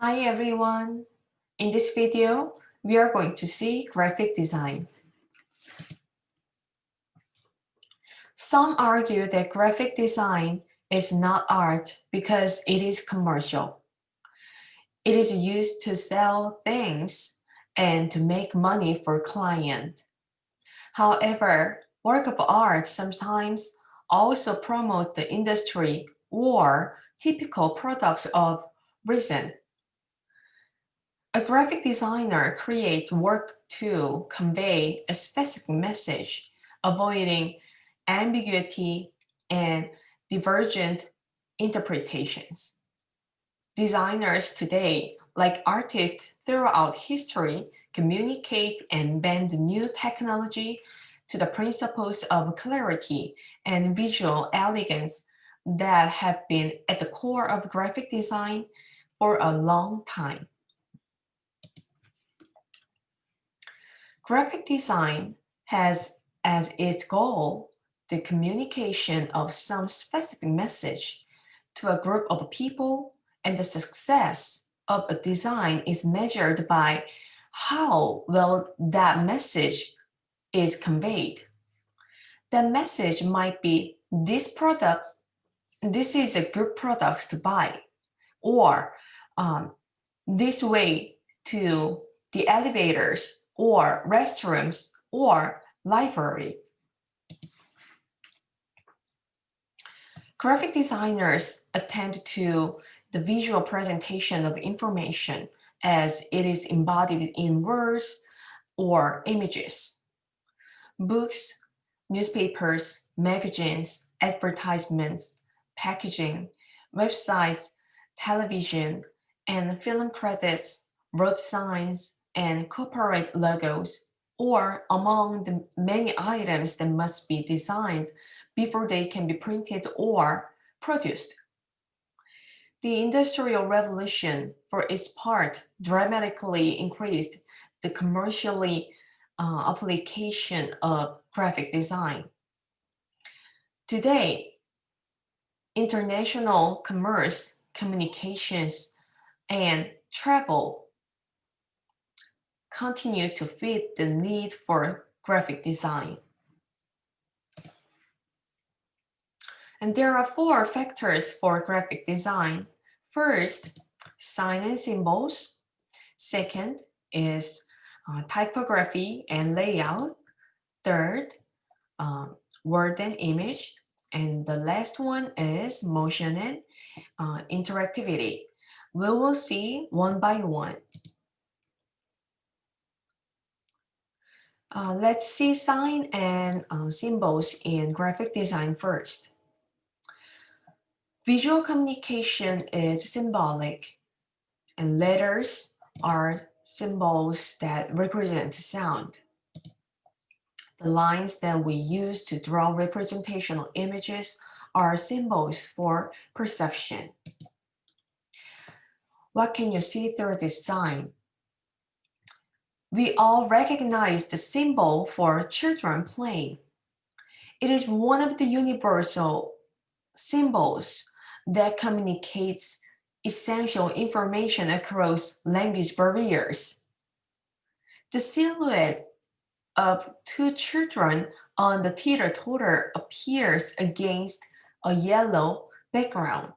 Hi everyone! In this video, we are going to see graphic design. Some argue that graphic design is not art because it is commercial. It is used to sell things and to make money for clients. However, work of art sometimes also promote the industry or typical products of reason. A graphic designer creates work to convey a specific message, avoiding ambiguity and divergent interpretations. Designers today, like artists throughout history, communicate and bend new technology to the principles of clarity and visual elegance that have been at the core of graphic design for a long time. Graphic design has as its goal the communication of some specific message to a group of people, and the success of a design is measured by how well that message is conveyed. The message might be this is a good product to buy, or this way to the elevators or restrooms or library. Graphic designers attend to the visual presentation of information as it is embodied in words or images. Books, newspapers, magazines, advertisements, packaging, websites, television, and film credits, road signs, and corporate logos, or among the many items that must be designed before they can be printed or produced. The Industrial Revolution, for its part, dramatically increased the commercially application of graphic design. Today, international commerce, communications, and travel continue to fit the need for graphic design. And there are four factors for graphic design. First, sign and symbols. Second is typography and layout. Third, word and image. And the last one is motion and interactivity. We will see one by one. Let's see sign and symbols in graphic design first. Visual communication is symbolic, and letters are symbols that represent sound. The lines that we use to draw representational images are symbols for perception. What can you see through this sign? We all recognize the symbol for children playing. It is one of the universal symbols that communicates essential information across language barriers. The silhouette of two children on the teeter-totter appears against a yellow background.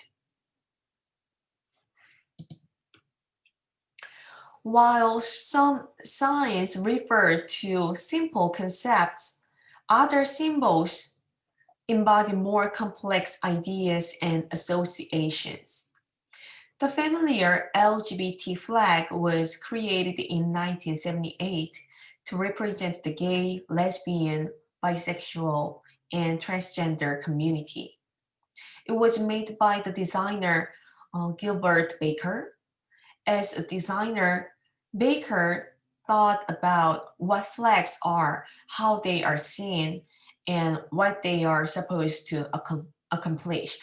While some signs refer to simple concepts, other symbols embody more complex ideas and associations. The familiar LGBT flag was created in 1978 to represent the gay, lesbian, bisexual, and transgender community. It was made by the designer Gilbert Baker. As a designer, Baker thought about what flags are, how they are seen, and what they are supposed to accomplish.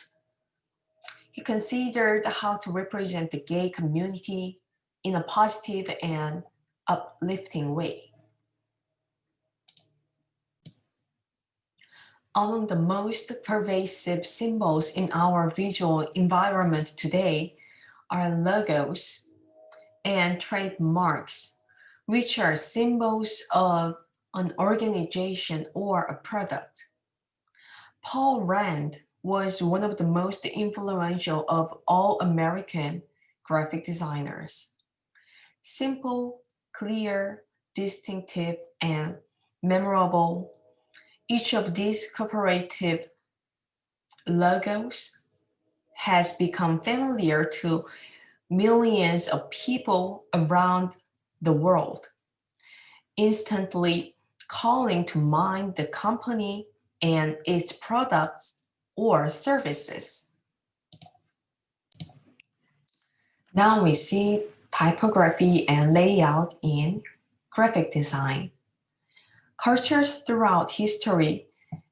He considered how to represent the gay community in a positive and uplifting way. Among the most pervasive symbols in our visual environment today are logos, and trademarks, which are symbols of an organization or a product. Paul Rand was one of the most influential of all American graphic designers. Simple, clear, distinctive, and memorable, each of these corporative logos has become familiar to millions of people around the world, instantly calling to mind the company and its products or services. Now we see typography and layout in graphic design. Cultures throughout history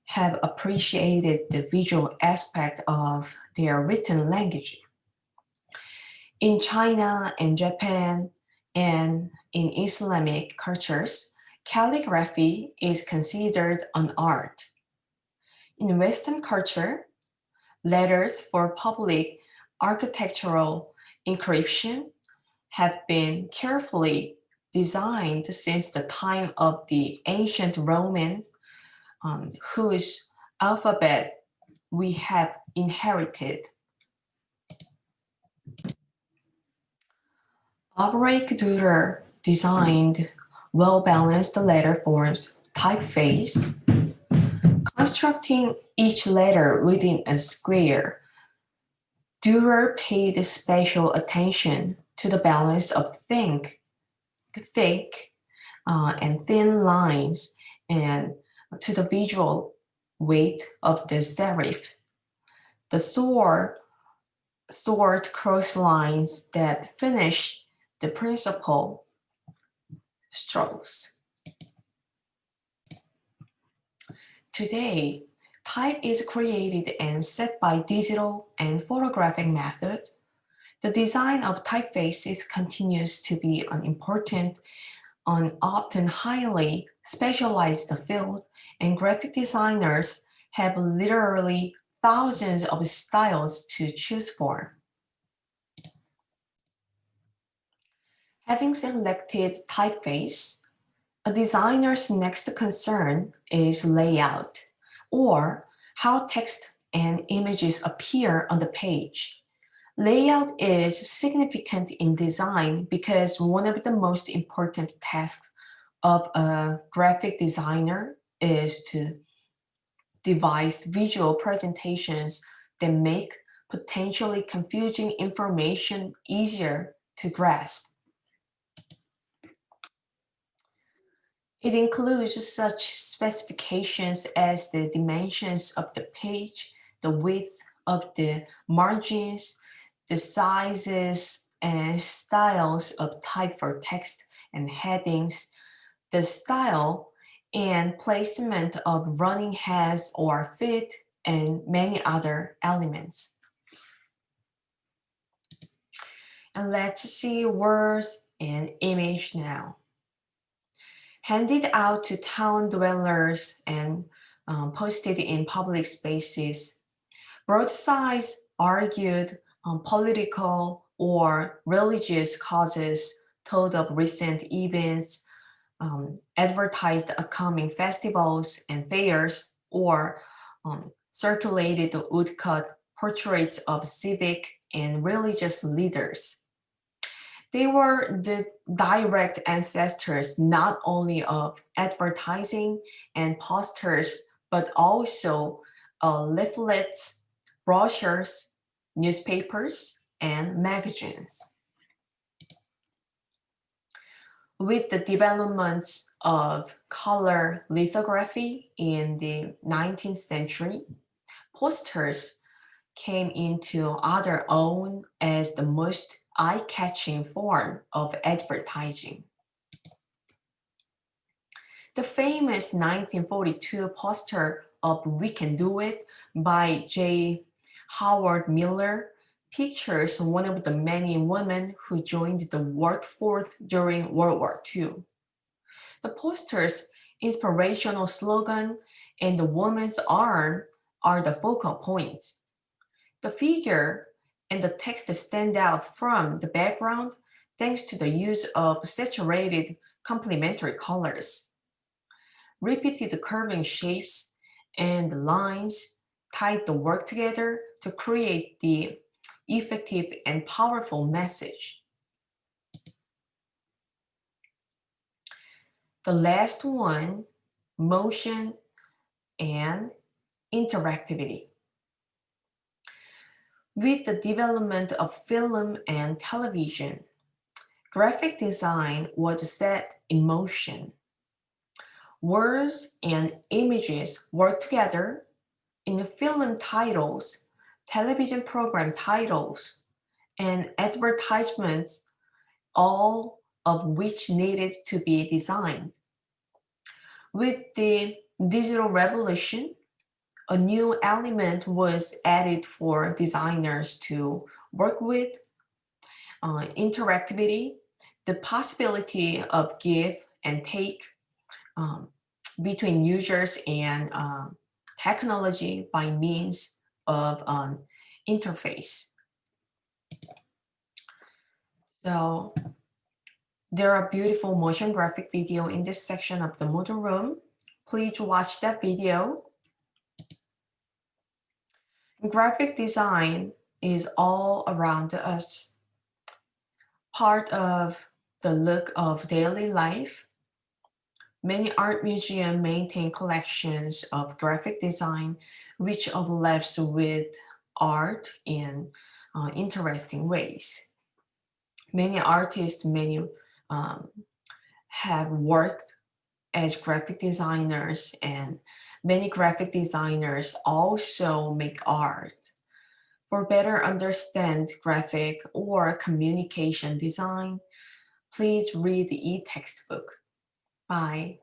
have appreciated the visual aspect of their written language. In China and Japan and in Islamic cultures, calligraphy is considered an art. In Western culture, letters for public architectural encryption have been carefully designed since the time of the ancient Romans, whose alphabet we have inherited. Albrecht Dürer designed well-balanced letter forms typeface, constructing each letter within a square. Dürer paid special attention to the balance of thick and thin lines and to the visual weight of the serif. The sword cross lines that finish the principal strokes. Today, type is created and set by digital and photographic methods. The design of typefaces continues to be an important and often highly specialized field, and graphic designers have literally thousands of styles to choose for. Having selected typeface, a designer's next concern is layout, or how text and images appear on the page. Layout is significant in design because one of the most important tasks of a graphic designer is to devise visual presentations that make potentially confusing information easier to grasp. It includes such specifications as the dimensions of the page, the width of the margins, the sizes and styles of type for text and headings, the style and placement of running heads or feet, and many other elements. And let's see words and image now. Handed out to town dwellers and posted in public spaces. Broadsides argued on political or religious causes, told of recent events, advertised upcoming festivals and fairs, or circulated woodcut portraits of civic and religious leaders. They were the direct ancestors not only of advertising and posters, but also leaflets, brochures, newspapers, and magazines. With the developments of color lithography in the 19th century, posters came into other own as the most eye-catching form of advertising. The famous 1942 poster of "We Can Do It" by J. Howard Miller pictures one of the many women who joined the workforce during World War II. The poster's inspirational slogan and the woman's arm are the focal points. The figure and the text stand out from the background thanks to the use of saturated complementary colors. Repeated curving shapes and lines tied the work together to create the effective and powerful message. The last one, motion and interactivity. With the development of film and television, graphic design was set in motion. Words and images work together in film titles, television program titles, and advertisements, all of which needed to be designed. With the digital revolution, a new element was added for designers to work with, interactivity, the possibility of give and take um, between users and technology by means of interface. So there are beautiful motion graphic video in this section of the model room. Please watch that video. Graphic design is all around us, part of the look of daily life. Many art museums maintain collections of graphic design which overlaps with art in interesting ways. Many artists um, have worked as graphic designers, and many graphic designers also make art. For better understand graphic or communication design, please read the e-textbook. Bye.